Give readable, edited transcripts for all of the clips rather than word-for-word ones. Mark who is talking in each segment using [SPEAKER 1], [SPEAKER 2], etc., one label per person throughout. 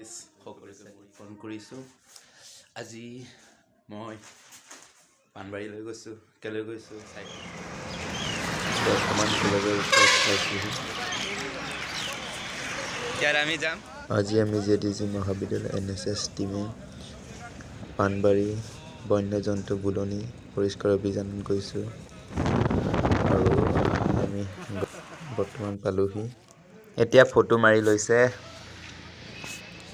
[SPEAKER 1] সকলোকে ফোন কৰিছোঁ। আজি মই পাণবাৰীলৈ গৈছোঁ। কেলৈ গৈছোঁ বৰ্তমান কলেজৰ ওচৰত পাইছোঁহি। আমি যাম। আজি আমি JDSG মহাবিদ্যালয় NSS টিমে পাণবাৰী বন্যজন্তু বুলনি পৰিষ্কাৰ অভিযানত গৈছোঁ আৰু আমি বৰ্তমান পালোহি। এতিয়া ফটো মাৰি লৈছে।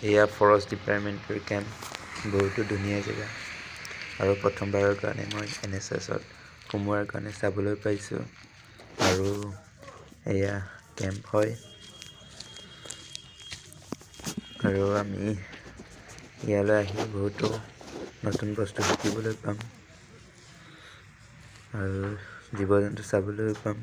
[SPEAKER 1] এয়া ফৰেষ্ট ডিপাৰ্টমেণ্টৰ কেম্প, বহুতো ধুনীয়া জেগা আৰু প্ৰথমবাৰৰ কাৰণে মই NSSত সোমোৱাৰ কাৰণে চাবলৈ পাইছোঁ আৰু এয়া কেম্প হয় আৰু আমি ইয়ালৈ আহি বহুতো নতুন বস্তু শিকিবলৈ পাম আৰু জীৱ জন্তু চাবলৈ পাম।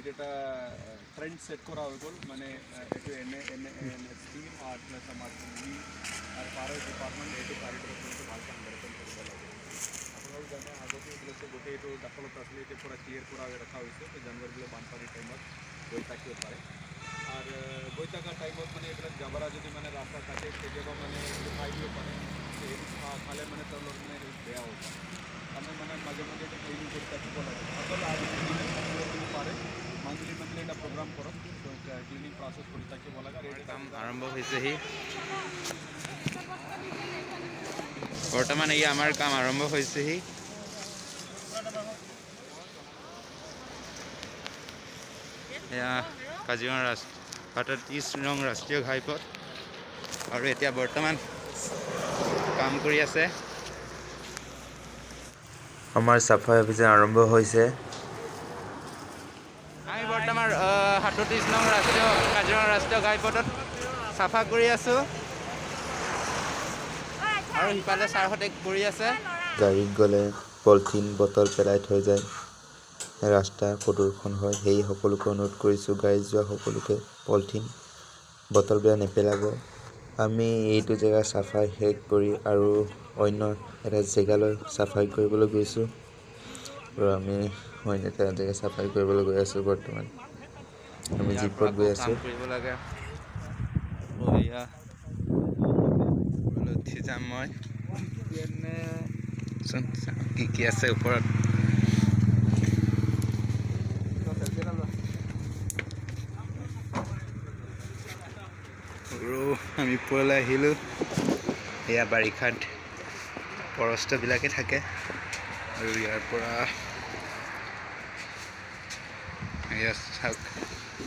[SPEAKER 2] এটা ট্রেন্ড সেট করা হয়ে গেল, মানে একটু টিম আর প্লাস আমার আর ফরেস্ট ডিপার্টমেন্ট এইটো কারিডর কিন্তু ভালকে আন্ডারস্ট্যান্ড কৰিব লাগে। আপোনালোক জানে আগতে এইবিলাক গোটেই এইটো দখলত আছিলে, এতিয়া পুৰা ক্লিয়াৰ কৰা ৰখা হৈছে। তো জানুৱাৰীলৈ বানপানীৰ টাইমত গৈ থাকিব পাৰে আৰু গৈ থকাৰ টাইমত মানে এইবিলাক জাবৰা যদি মানে ৰাস্তা থাকে কেতিয়াবা মানে খাই দিব পাৰে। খালে মানে তেওঁলোকৰ মানে বেয়া হ'ব পাৰে। আমি মানে মাজে মাজে এটা ক্লিনিং কৰি থাকিব লাগে। অকল আৰু পাৰে মান্থলি এটা প্ৰগ্ৰাম কৰক, ক্লিনিং প্ৰচেছ কৰি থাকিব লাগে।
[SPEAKER 1] কাম আৰম্ভ হৈছেহি। বৰ্তমান এই আমাৰ কাম আৰম্ভ হৈছেহি। এয়া কাজিৰঙা ৩৭ নং ৰাষ্ট্ৰীয় ঘাইপথ আৰু এতিয়া বৰ্তমান কাম কৰি আছে। আমাৰ চাফাই অভিযান আৰম্ভ হৈছে। আমি বৰ্তমান ৩৭ নং কাজিৰঙা ৰাষ্ট্ৰীয় ঘাইপথত চাফা কৰি আছোঁ আৰু সিফালে ছাৰহঁতে কৰি আছে। গাড়ীত গ'লে পলিথিন বটল পেলাই থৈ যায়, ৰাস্তা প্ৰদূষণ হয়। সেই সকলোকে অনুৰোধ কৰিছোঁ, গাড়ী যোৱা সকলোকে পলিথিন বটলবিলাক নেপেলাব। আমি এইটো জেগা চাফাই শেষ কৰি আৰু অন্য এটা জেগালৈ চাফাই কৰিবলৈ গৈছোঁ আৰু আমি অন্য এটা জেগা চাফাই কৰিবলৈ গৈ আছোঁ। বৰ্তমান আমি জীপত গৈ আছোঁ। উঠি যাম মই। কি আছে ওপৰত। আৰু আমি ওপৰলৈ আহিলোঁ। এয়া বাৰিষাত পৰস্তবিলাকে থাকে আৰু ইয়াৰ পৰা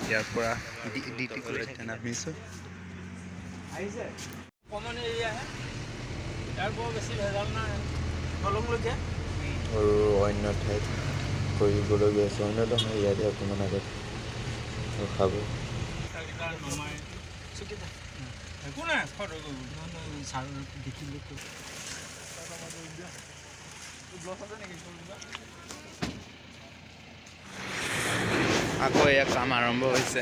[SPEAKER 1] ইয়াৰ পৰা নামিছোঁ। আৰু অন্য ঠাইত কৰিবলৈ গৈ আছোঁ। অন্য নহয়, ইয়াতে অকণমান আগত খাব। আকৌ এয়া কাম আৰম্ভ হৈছে।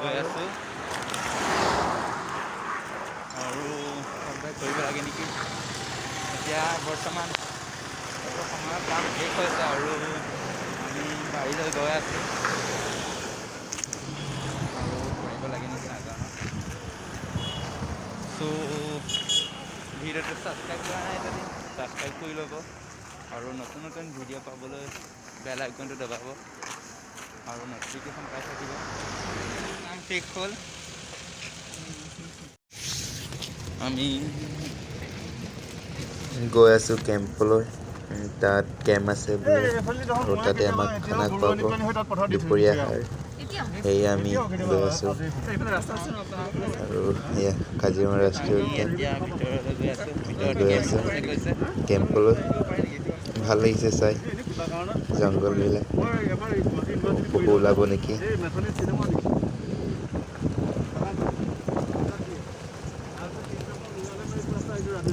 [SPEAKER 1] গৈ আছোঁ আৰু কৰিব লাগে নেকি। এতিয়া বৰ্তমান সময়ত কাম শেষ হৈছে আৰু আমি বাৰীলৈ গৈ আছোঁ আৰু কৰিব লাগে নেকি নাজানো। চ' ভিডিঅ'টো ছাবস্ক্ৰাইব কৰা নাই যদি ছাবস্ক্ৰাইব কৰি ল'ব আৰু নতুন নতুন ভিডিঅ' পাবলৈ বেল আইকনটো দবাব আৰু ন'টিফিকেশ্যন পাই থাকিব। কাম শেষ হ'ল। আমি গৈ আছোঁ কেম্পলৈ। তাত কেম্প আছে বোলে আৰু তাতে আমাক খানা খুৱাব দুপৰীয়া আহাৰ সেয়া আমি গৈ আছোঁ আৰু সেয়া কাজিৰঙা ৰাষ্ট্ৰীয় উদ্যান গৈ আছোঁ কেম্পলৈ ভাল লাগিছে চাই জংঘলবিলাক পশু ওলাব নেকি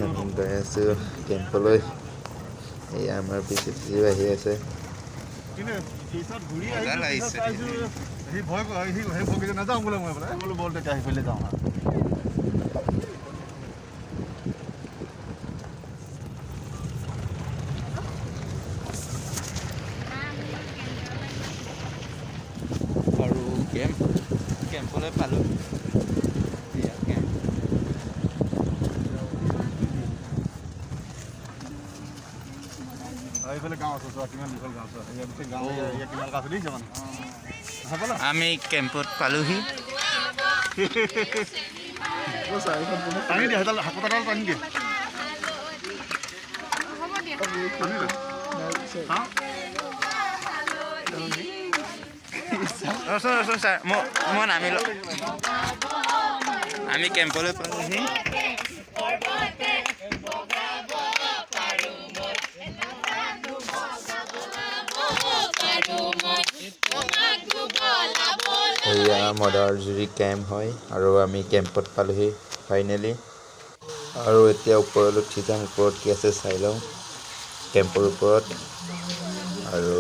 [SPEAKER 1] আমি গৈ আছোঁ কেম্পলৈ এয়া আমাৰ পিছে পিছে আহি আছে
[SPEAKER 3] আৰু কেম্পলৈ পালোঁ আমি কেম্পত পালোহি ছাৰ মই নামিলোঁ আমি কেম্পলৈ পালোহি
[SPEAKER 1] এয়া মদাৰজুৰি কেম্প হয় আৰু আমি কেম্পত পালোহি ফাইনেলি আৰু এতিয়া ওপৰলৈ উঠি যাম ওপৰত কি আছে চাই লওঁ কেম্পৰ ওপৰত আৰু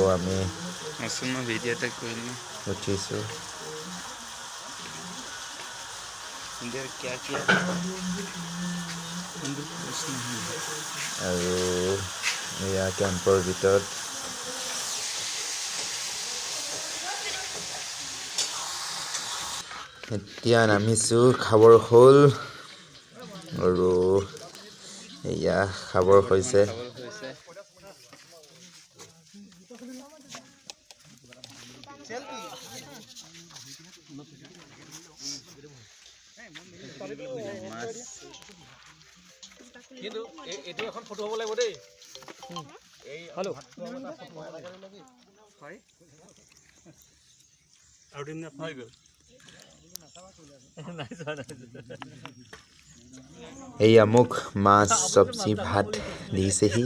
[SPEAKER 1] আমি
[SPEAKER 3] ভিডিঅ' এটা কৰিলোঁ
[SPEAKER 1] উঠিছোঁ আৰু এয়া কেম্পৰ ভিতৰত এতিয়া নামিছোঁ খাবৰ হ'ল আৰু এয়া খাবৰ হৈছে
[SPEAKER 2] কিন্তু এইটো এখন ফটো হ'ব লাগিব দেই হেল্ল' হয় আৰু দিন হৈ গ'ল
[SPEAKER 1] এয়া মোক মাছ চব্জি ভাত দিছেহি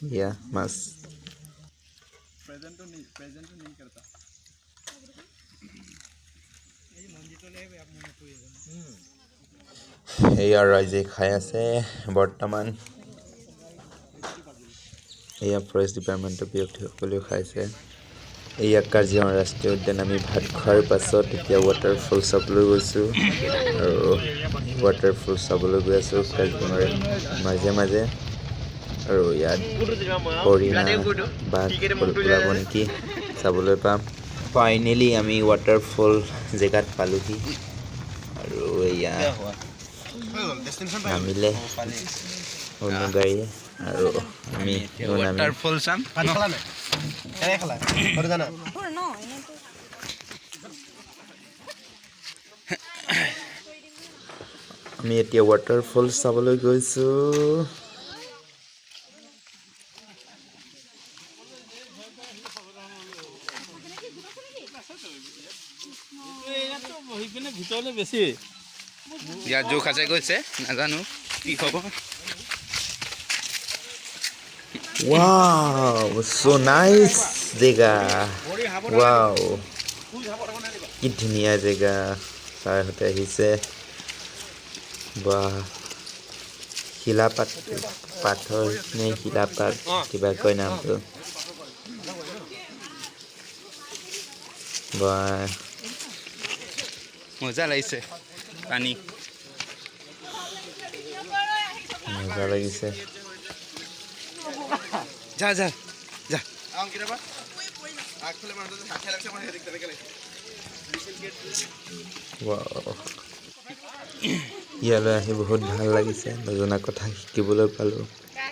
[SPEAKER 1] এয়া মাছ এয়া ৰাইজে খাই আছে বৰ্তমান এয়া ফৰেষ্ট ডিপাৰ্টমেণ্টৰ ব্যক্তিসকলেও খাইছে এয়া কাজিৰঙা ৰাষ্ট্ৰীয় উদ্যান আমি ভাত খোৱাৰ পাছত এতিয়া ৱাটাৰফল চাবলৈ গৈছোঁ আৰু ৱাটাৰফল চাবলৈ গৈ আছোঁ কাজিৰঙাৰ মাজে মাজে আৰু ইয়াত হৰিণা বাঘ ওলাব নেকি চাবলৈ পাম ফাইনেলি আমি ৱাটাৰফল জেগাত পালোহি আৰু এয়া নামিলে অন্য গাড়ীয়ে আৰু আমি
[SPEAKER 3] ৱাটাৰফল চাম
[SPEAKER 1] আমি এতিয়া ৱাটাৰফল চাবলৈ গৈছোঁ
[SPEAKER 2] ভিতৰলৈ বেছি
[SPEAKER 3] ইয়াত জোখ আছে গৈছে নাজানো কি খবৰ
[SPEAKER 1] Wow, so nice জেগা wow কি ধুনীয়া জেগা ছাৰহঁতে আহিছে বাহ শিলাপাত পাথৰ নে শিলাপাত কিবা কয় নামটো বাহ
[SPEAKER 3] মজা লাগিছে পানী
[SPEAKER 1] মজা লাগিছে
[SPEAKER 3] যা যা যা
[SPEAKER 1] ইয়ালৈ আহি বহুত ভাল লাগিছে নজনা কথা শিকিবলৈ পালোঁ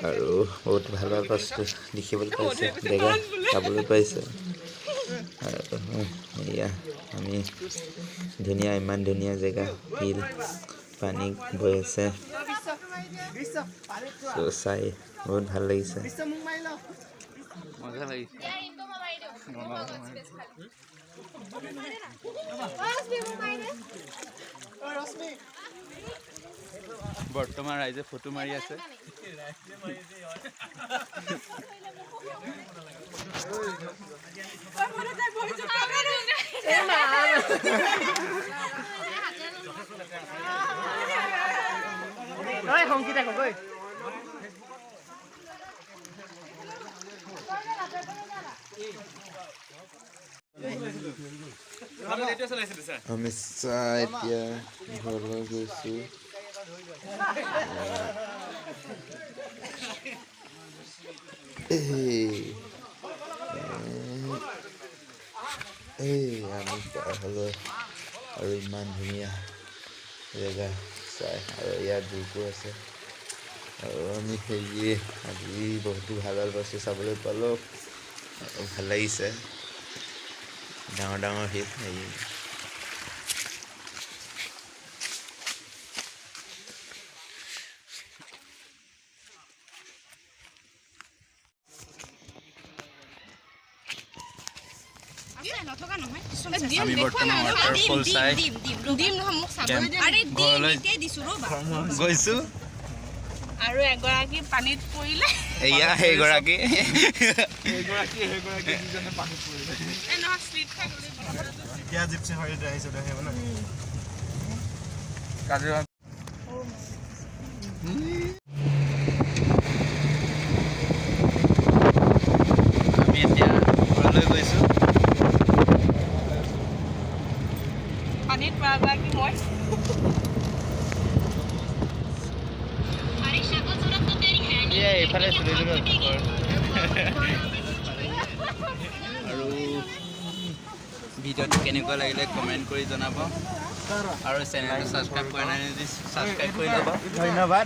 [SPEAKER 1] আৰু বহুত ভাল ভাল বস্তু দেখিবলৈ পাইছে জেগা চাবলৈ পাইছে আৰু এয়া আমি ধুনীয়া ইমান ধুনীয়া জেগা শিল পানী বৈ আছে চাই বহুত ভাল লাগিছে।
[SPEAKER 3] মজা লাগিছে। বৰ্তমান ৰাইজে ফটো মাৰি আছে।
[SPEAKER 1] আমি চাহ এতিয়া ঘৰলৈ গৈছোঁ। আমি পাৰ হ'লো আৰু ইমান ধুনীয়া জেগা চাই আৰু ইয়াত জোকো আছে আৰু আমি সেয়ে আজি বহুতো ভাল ভাল বস্তু চাবলৈ পালোঁ। ভাল লাগিছে। ডাঙৰ ডাঙৰ শিল হেৰি
[SPEAKER 3] আমি বৰ্তমান ৱাটাৰফল চাই ঘৰলৈ গৈছোঁ।
[SPEAKER 4] আৰু এগৰাকী পানীত পৰিলে।
[SPEAKER 3] এয়া সেইগৰাকী কাজিৰঙা আমি এতিয়া ঘৰলৈ গৈছোঁ।
[SPEAKER 4] পানীত পৰাগৰাকী মই।
[SPEAKER 3] এইফালে চলি আৰু ভিডিঅ'টো কেনেকুৱা লাগিলে কমেণ্ট কৰি জনাব আৰু চেনেলটো ছাবস্ক্ৰাইব কৰা নাই যদি ছাবস্ক্ৰাইব কৰি ল'ব। ধন্যবাদ।